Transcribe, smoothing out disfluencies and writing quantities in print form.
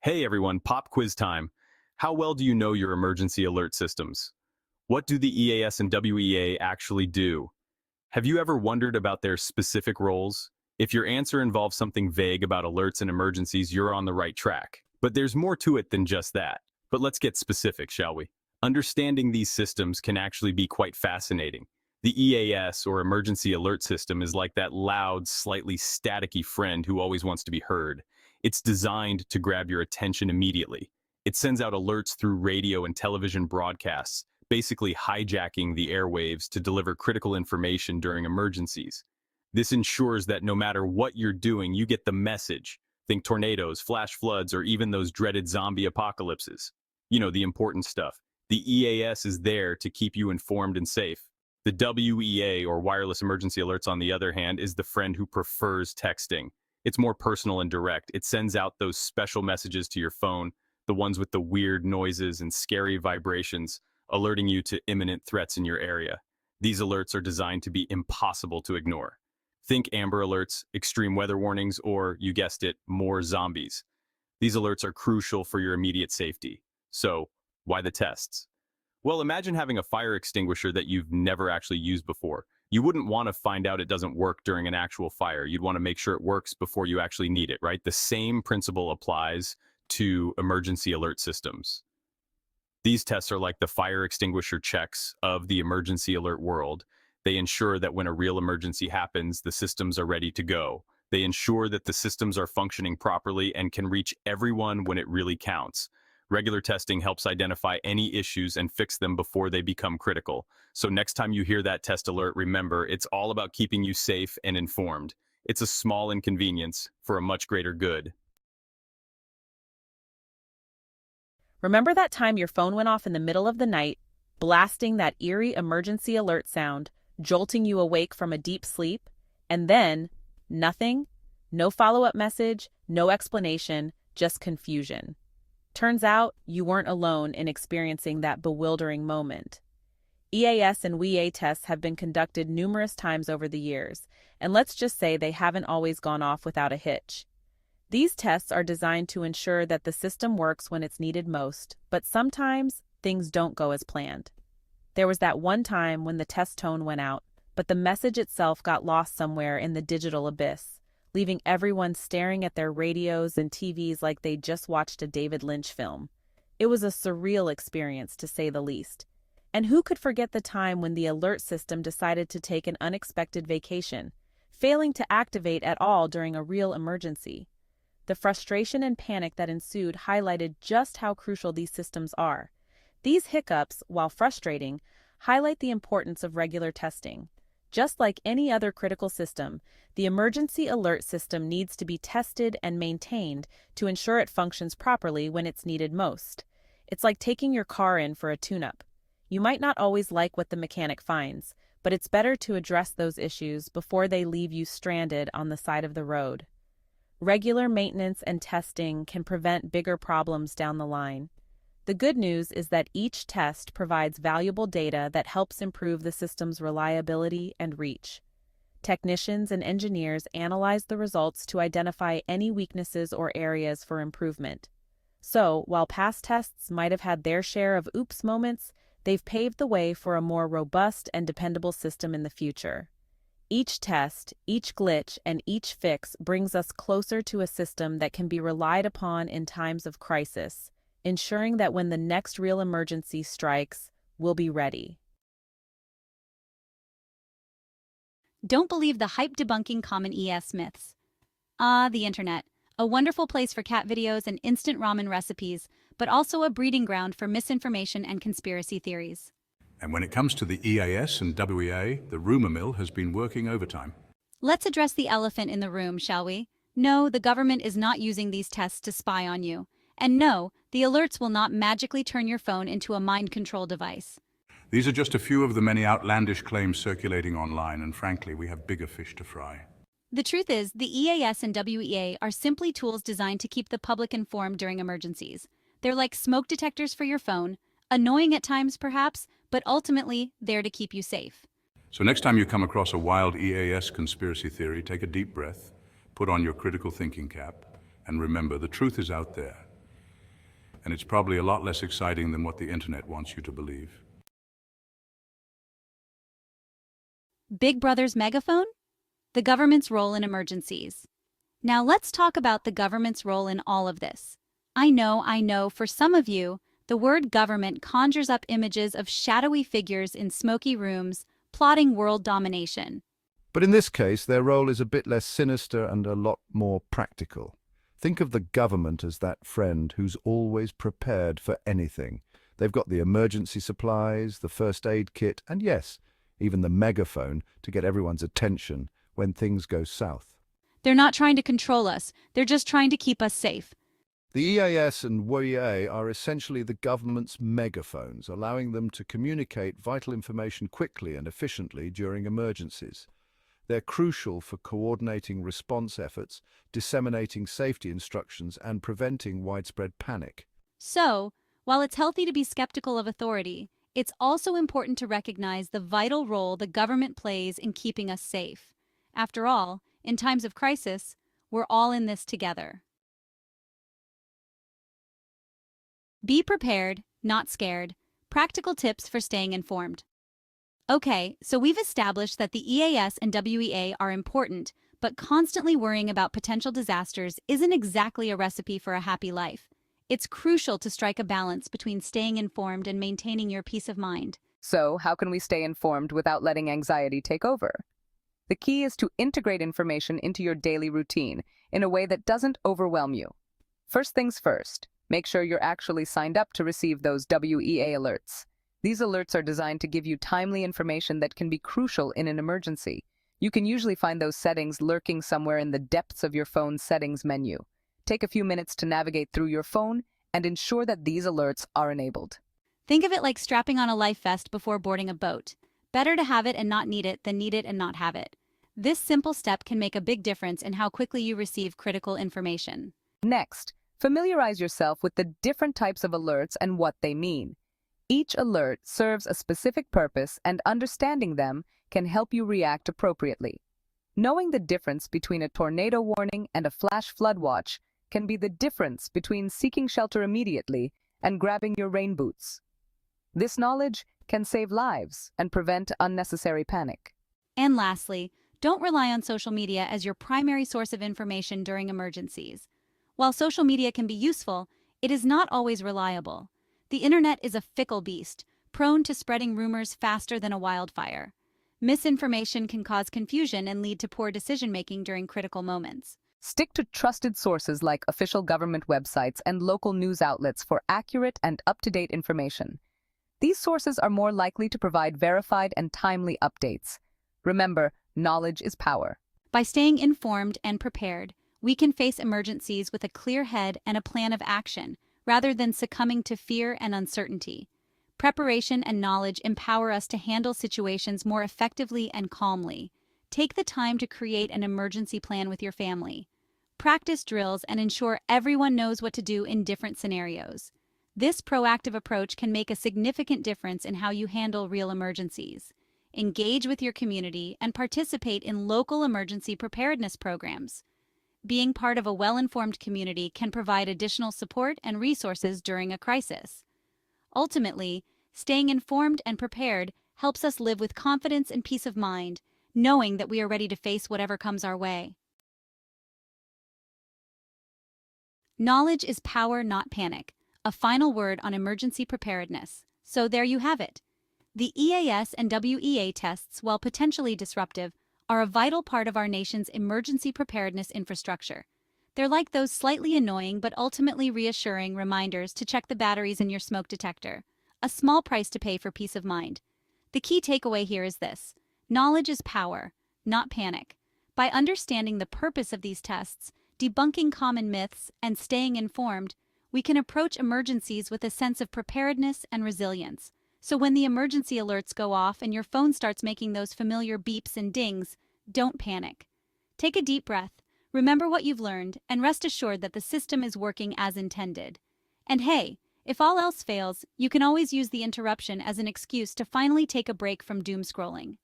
Hey everyone, pop quiz time. How well do you know your emergency alert systems? What do the EAS and WEA actually do? Have you ever wondered about their specific roles? If your answer involves something vague about alerts and emergencies, you're on the right track. But there's more to it than just that. But let's get specific, shall we? Understanding these systems can actually be quite fascinating. The EAS, or Emergency Alert System, is like that loud, slightly staticky friend who always wants to be heard. It's designed to grab your attention immediately. It sends out alerts through radio and television broadcasts, basically hijacking the airwaves to deliver critical information during emergencies. This ensures that no matter what you're doing, you get the message. Think tornadoes, flash floods, or even those dreaded zombie apocalypses. You know, the important stuff. The EAS is there to keep you informed and safe. The WEA, or wireless emergency alerts, on the other hand, is the friend who prefers texting. It's more personal and direct. It sends out those special messages to your phone, the ones with the weird noises and scary vibrations, alerting you to imminent threats in your area. These alerts are designed to be impossible to ignore. Think Amber Alerts, extreme weather warnings, or, you guessed it, more zombies. These alerts are crucial for your immediate safety. So, why the tests? Well, imagine having a fire extinguisher that you've never actually used before. You wouldn't want to find out it doesn't work during an actual fire. You'd want to make sure it works before you actually need it, right? The same principle applies to emergency alert systems. These tests are like the fire extinguisher checks of the emergency alert world. They ensure that when a real emergency happens, the systems are ready to go. They ensure that the systems are functioning properly and can reach everyone when it really counts. Regular testing helps identify any issues and fix them before they become critical. So next time you hear that test alert, remember, it's all about keeping you safe and informed. It's a small inconvenience for a much greater good. Remember that time your phone went off in the middle of the night, blasting that eerie emergency alert sound, jolting you awake from a deep sleep? And then, nothing? No follow-up message, no explanation, just confusion. Turns out, you weren't alone in experiencing that bewildering moment. EAS and WEA tests have been conducted numerous times over the years, and let's just say they haven't always gone off without a hitch. These tests are designed to ensure that the system works when it's needed most, but sometimes things don't go as planned. There was that one time when the test tone went out, but the message itself got lost somewhere in the digital abyss, leaving everyone staring at their radios and TVs like they'd just watched a David Lynch film. It was a surreal experience, to say the least. And who could forget the time when the alert system decided to take an unexpected vacation, failing to activate at all during a real emergency? The frustration and panic that ensued highlighted just how crucial these systems are. These hiccups, while frustrating, highlight the importance of regular testing. Just like any other critical system, the emergency alert system needs to be tested and maintained to ensure it functions properly when it's needed most. It's like taking your car in for a tune-up. You might not always like what the mechanic finds, but it's better to address those issues before they leave you stranded on the side of the road. Regular maintenance and testing can prevent bigger problems down the line. The good news is that each test provides valuable data that helps improve the system's reliability and reach. Technicians and engineers analyze the results to identify any weaknesses or areas for improvement. So, while past tests might have had their share of oops moments, they've paved the way for a more robust and dependable system in the future. Each test, each glitch, and each fix brings us closer to a system that can be relied upon in times of crisis, ensuring that when the next real emergency strikes, we'll be ready. Don't believe the hype debunking common EAS myths. The internet. A wonderful place for cat videos and instant ramen recipes, but also a breeding ground for misinformation and conspiracy theories. And when it comes to the EAS and WEA, the rumor mill has been working overtime. Let's address the elephant in the room, shall we? No, the government is not using these tests to spy on you. And no, the alerts will not magically turn your phone into a mind control device. These are just a few of the many outlandish claims circulating online, and frankly, we have bigger fish to fry. The truth is, the EAS and WEA are simply tools designed to keep the public informed during emergencies. They're like smoke detectors for your phone, annoying at times perhaps, but ultimately there to keep you safe. So next time you come across a wild EAS conspiracy theory, take a deep breath, put on your critical thinking cap, and remember, the truth is out there. and it's probably a lot less exciting than what the internet wants you to believe. Big Brother's megaphone? The government's role in emergencies. Now let's talk about the government's role in all of this. I know, for some of you, the word government conjures up images of shadowy figures in smoky rooms, plotting world domination. But in this case, their role is a bit less sinister and a lot more practical. Think of the government as that friend who's always prepared for anything. They've got the emergency supplies, the first aid kit, and yes, even the megaphone to get everyone's attention when things go south. They're not trying to control us, they're just trying to keep us safe. The EAS and WEA are essentially the government's megaphones, allowing them to communicate vital information quickly and efficiently during emergencies. They're crucial for coordinating response efforts, disseminating safety instructions, and preventing widespread panic. So, while it's healthy to be skeptical of authority, it's also important to recognize the vital role the government plays in keeping us safe. After all, in times of crisis, we're all in this together. Be prepared, not scared. Practical tips for staying informed. Okay, so we've established that the EAS and WEA are important, but constantly worrying about potential disasters isn't exactly a recipe for a happy life. It's crucial to strike a balance between staying informed and maintaining your peace of mind. So, how can we stay informed without letting anxiety take over? The key is to integrate information into your daily routine in a way that doesn't overwhelm you. First things first, make sure you're actually signed up to receive those WEA alerts. These alerts are designed to give you timely information that can be crucial in an emergency. You can usually find those settings lurking somewhere in the depths of your phone's settings menu. Take a few minutes to navigate through your phone and ensure that these alerts are enabled. Think of it like strapping on a life vest before boarding a boat. Better to have it and not need it than need it and not have it. This simple step can make a big difference in how quickly you receive critical information. Next, familiarize yourself with the different types of alerts and what they mean. Each alert serves a specific purpose, and understanding them can help you react appropriately. Knowing the difference between a tornado warning and a flash flood watch can be the difference between seeking shelter immediately and grabbing your rain boots. This knowledge can save lives and prevent unnecessary panic. And lastly, don't rely on social media as your primary source of information during emergencies. While social media can be useful, it is not always reliable. The internet is a fickle beast, prone to spreading rumors faster than a wildfire. Misinformation can cause confusion and lead to poor decision-making during critical moments. Stick to trusted sources like official government websites and local news outlets for accurate and up-to-date information. These sources are more likely to provide verified and timely updates. Remember, knowledge is power. By staying informed and prepared, we can face emergencies with a clear head and a plan of action, rather than succumbing to fear and uncertainty. Preparation and knowledge empower us to handle situations more effectively and calmly. Take the time to create an emergency plan with your family. Practice drills and ensure everyone knows what to do in different scenarios. This proactive approach can make a significant difference in how you handle real emergencies. Engage with your community and participate in local emergency preparedness programs. Being part of a well-informed community can provide additional support and resources during a crisis. Ultimately, staying informed and prepared helps us live with confidence and peace of mind, knowing that we are ready to face whatever comes our way. Knowledge is power, not panic. A final word on emergency preparedness. So there you have it. The EAS and WEA tests, while potentially disruptive, are a vital part of our nation's emergency preparedness infrastructure. They're like those slightly annoying but ultimately reassuring reminders to check the batteries in your smoke detector. A small price to pay for peace of mind. The key takeaway here is this: knowledge is power, not panic. By understanding the purpose of these tests, debunking common myths, and staying informed, we can approach emergencies with a sense of preparedness and resilience. So when the emergency alerts go off and your phone starts making those familiar beeps and dings, don't panic. Take a deep breath, remember what you've learned, and rest assured that the system is working as intended. And hey, if all else fails, you can always use the interruption as an excuse to finally take a break from doom scrolling.